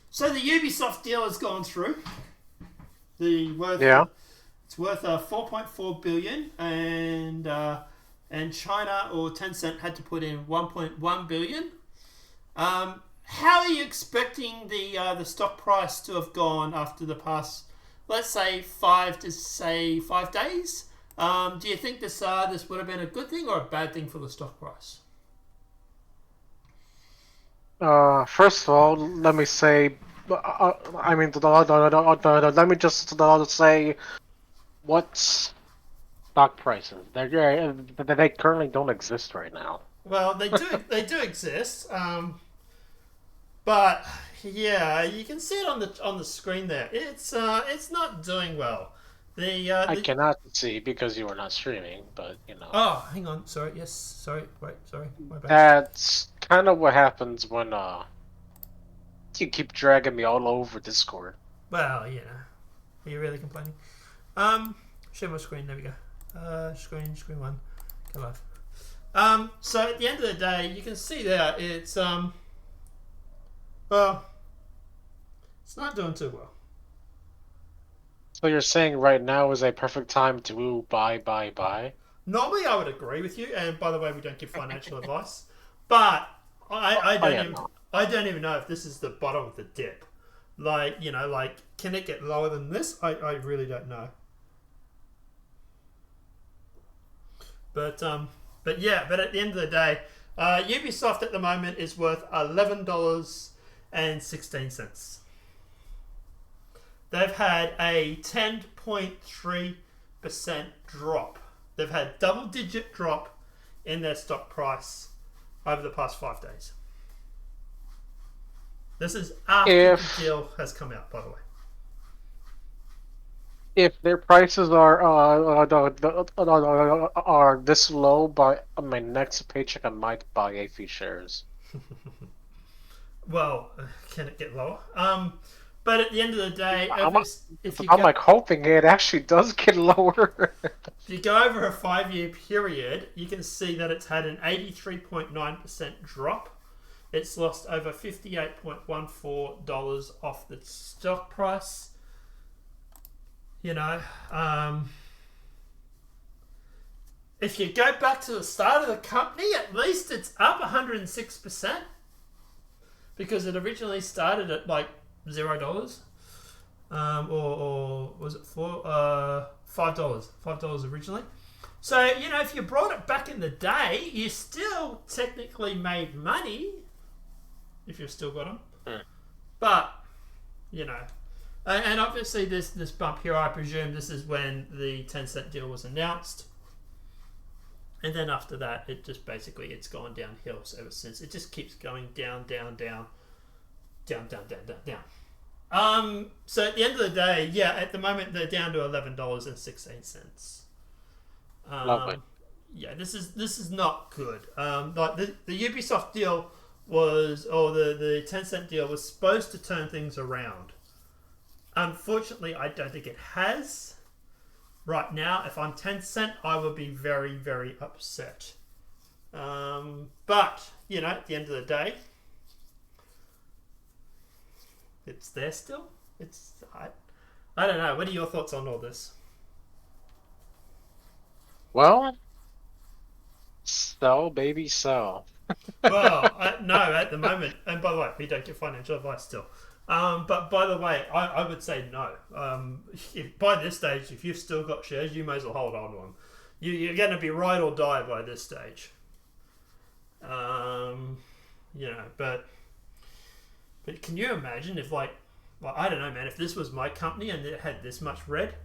So the Ubisoft deal has gone through. Yeah. It's worth 4.4 billion, and China or Tencent had to put in 1.1 billion. How are you expecting the stock price to have gone after the past, let's say 5 days? Do you think this would have been a good thing or a bad thing for the stock price? First of all, let me say, I mean, let me just say what stock prices. They currently don't exist right now. Well, they do exist, but yeah, you can see it on the screen there. It's not doing well. I The cannot see because you are not streaming, but Oh, hang on. Sorry. Yes. Sorry. Wait. Sorry. My bad. that's kind of what happens when you keep dragging me all over Discord. Well, are you really complaining? Share my screen. There we go. Screen one. Go live. So at the end of the day, you can see there it's well, it's not doing too well. So you're saying right now is a perfect time to buy? Normally, I would agree with you. And by the way, we don't give financial advice, but I Oh don't yeah, even no. I don't even know if this is the bottom of the dip. Like can it get lower than this? I really don't know. But yeah, but at the end of the day, Ubisoft at the moment is worth $11.16. They've had a 10.3% drop. They've had double-digit drop in their stock price over the past 5 days. This is after the deal has come out, by the way. If their prices are this low, by my next paycheck, I might buy a few shares. Well, can it get lower? But at the end of the day, if you I'm go, like hoping it actually does get lower. if you go over a 5 year period, you can see that it's had an 83.9% drop. It's lost over $58.14 off the stock price. If you go back to the start of the company, at least it's up 106%, because it originally started at like $0, or was it $5? $5 originally. So if you brought it back in the day, you still technically made money if you've still got them. But and obviously this bump here, I presume this is when the Tencent deal was announced. And then after that, it just basically it's gone downhill ever since. It just keeps going down. So at the end of the day, yeah, at the moment they're down to $11.16. Lovely. Yeah, this is not good. Like the Ubisoft deal was, or the Tencent deal was supposed to turn things around. Unfortunately, I don't think it has. Right now, if I'm Tencent, I would be very, very upset. But at the end of the day, it's there still. I don't know. What are your thoughts on all this? Well, sell, baby, sell. Well, no, at the moment, and by the way, we don't give financial advice still. But by the way, I would say no. If by this stage, if you've still got shares, you may as well hold on to them. You're going to be ride or die by this stage. But can you imagine if I don't know, man, if this was my company and it had this much red,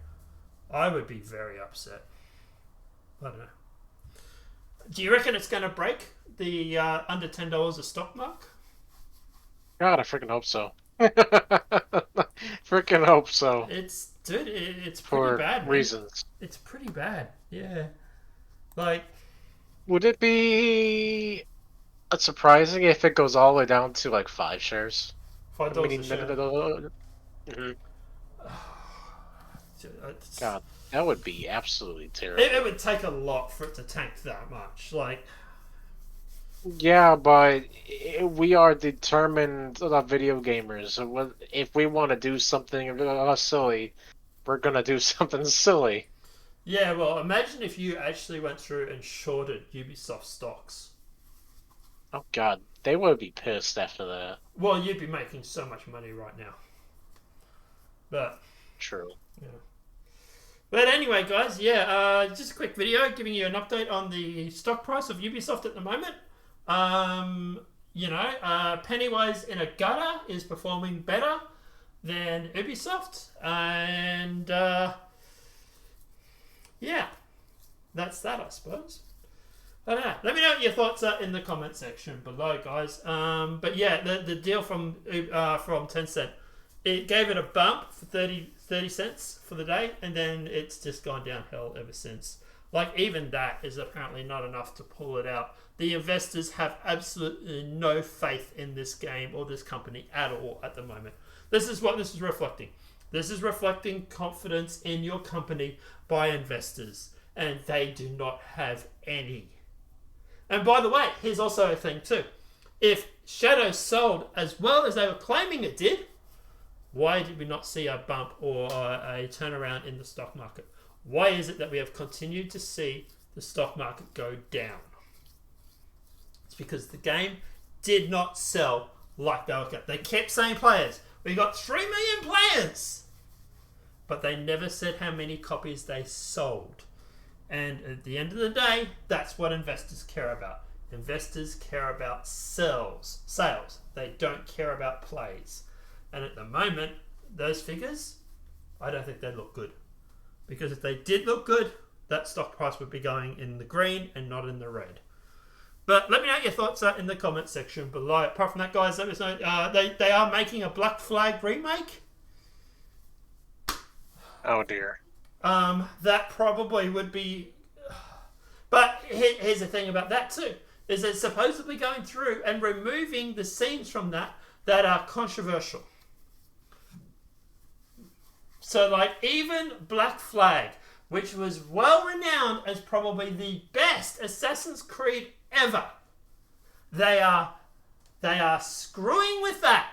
I would be very upset. I don't know. Do you reckon it's going to break the under $10 a stock mark? God, I freaking hope so. Freaking hope so. It's pretty For bad, man. reasons. It's pretty bad. Yeah. Like, would it be surprising if it goes all the way down to like 5 shares? $5 a share. Mm-hmm. God, that would be absolutely terrible. It would take a lot for it to tank that much. Like, Yeah, but we are determined video gamers. So if we want to do something silly, we're gonna do something silly. Yeah, well, imagine if you actually went through and shorted Ubisoft stocks. Oh God, they would be pissed after that. Well, you'd be making so much money right now. But, True. yeah. But anyway, guys, yeah, just a quick video giving you an update on the stock price of Ubisoft at the moment. Pennywise in a gutter is performing better than Ubisoft, and yeah, that's that, I suppose. I don't know. Let me know what your thoughts are in the comment section below, guys. But yeah, the deal from Tencent, it gave it a bump for 30 cents for the day, and then it's just gone downhill ever since. Like, even that is apparently not enough to pull it out. The investors have absolutely no faith in this game or this company at all at the moment. This is what this is reflecting. This is reflecting confidence in your company by investors, and they do not have any. And by the way, here's also a thing too. If Shadow sold as well as they were claiming it did, why did we not see a bump or a turnaround in the stock market? Why is it that we have continued to see the stock market go down? It's because the game did not sell like they were. They kept saying players. We got 3 million players. But they never said how many copies they sold. And at the end of the day, that's what investors care about. Investors care about sales. They don't care about plays. And at the moment, those figures, I don't think they look good. Because if they did look good, that stock price would be going in the green and not in the red. But let me know what your thoughts are in the comment section below. Apart from that, guys, let us know. They are making a Black Flag remake. Oh dear. That probably would be. But here's the thing about that too: is it's supposedly going through and removing the scenes from that are controversial. So, like, even Black Flag, which was well renowned as probably the best Assassin's Creed ever, they are screwing with that.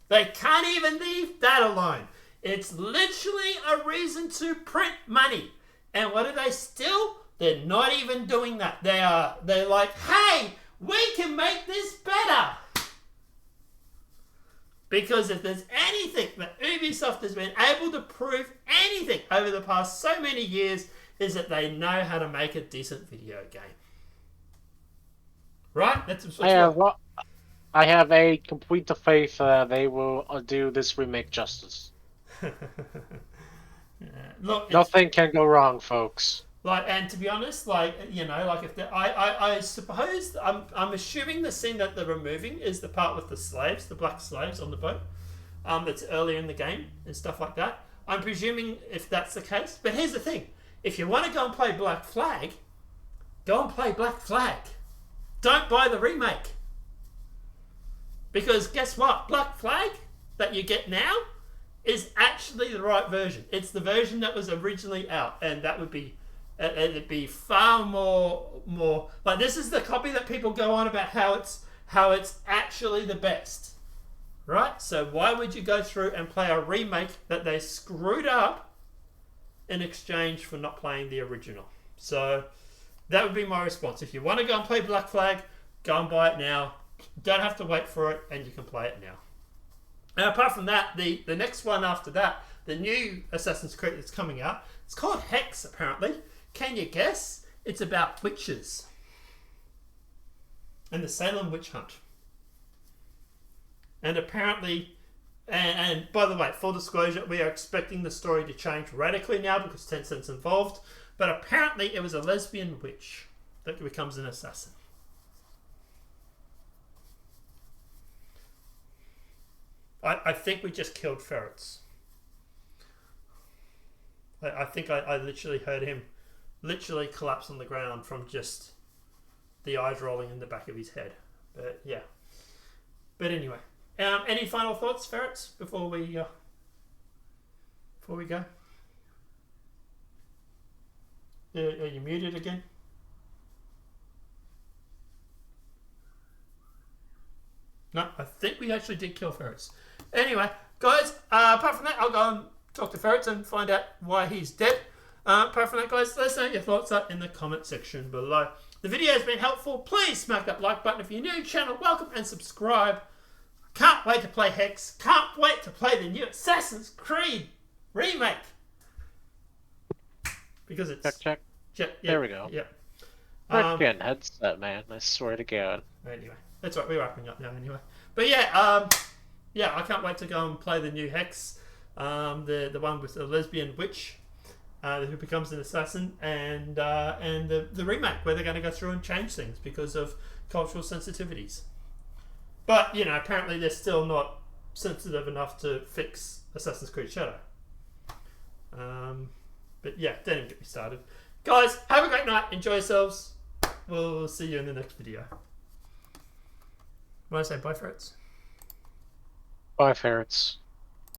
They can't even leave that alone. It's literally a reason to print money. And what do they still? They're not even doing that. They're like, hey, we can make this better. Because if there's anything that Ubisoft has been able to prove anything over the past so many years, is that they know how to make a decent video game. Right? That's what. I have a complete faith they will do this remake justice. Look, nothing can go wrong, folks. Like, and to be honest, like, you know, like, if I suppose I'm assuming the scene that they're removing is the part with the slaves, the black slaves on the boat. That's earlier in the game and stuff like that. I'm presuming if that's the case. But here's the thing: if you want to go and play Black Flag, go and play Black Flag. Don't buy the remake. Because guess what? Black Flag that you get now is actually the right version. It's the version that was originally out, and that would be it'd be far more like, this is the copy that people go on about how it's actually the best, right? So why would you go through and play a remake that they screwed up in exchange for not playing the original? So that would be my response. If you want to go and play Black Flag, go and buy it now. Don't have to wait for it, and you can play it now. And apart from that, the next one after that, the new Assassin's Creed that's coming out, it's called Hex, apparently. Can you guess? It's about witches and the Salem witch hunt. And apparently, and by the way, full disclosure, we are expecting the story to change radically now because Tencent's involved. But apparently it was a lesbian witch that becomes an assassin. I think we just killed ferrets. I think I literally heard him literally collapse on the ground from just the eyes rolling in the back of his head. But yeah. But anyway, any final thoughts, ferrets, before we go? Are you muted again? No, I think we actually did kill ferrets. Anyway, guys, apart from that, I'll go and talk to ferrets and find out why he's dead. Apart from that, guys, let us know what your thoughts are in the comment section below. The video has been helpful. Please smack that like button if you're new. Channel welcome and subscribe. Can't wait to play Hex. Can't wait to play the new Assassin's Creed remake. Because it's... Check. Yeah, There we go. Yep. Freaking headset, man. I swear to God. Anyway, that's right. We're wrapping up now anyway. But yeah, I can't wait to go and play the new Hex. The one with the lesbian witch who becomes an assassin, and the remake where they're going to go through and change things because of cultural sensitivities. But, you know, apparently they're still not sensitive enough to fix Assassin's Creed Shadow. But yeah, don't even get me started. Guys, have a great night. Enjoy yourselves. We'll see you in the next video. Want to say bye, ferrets? Bye, ferrets.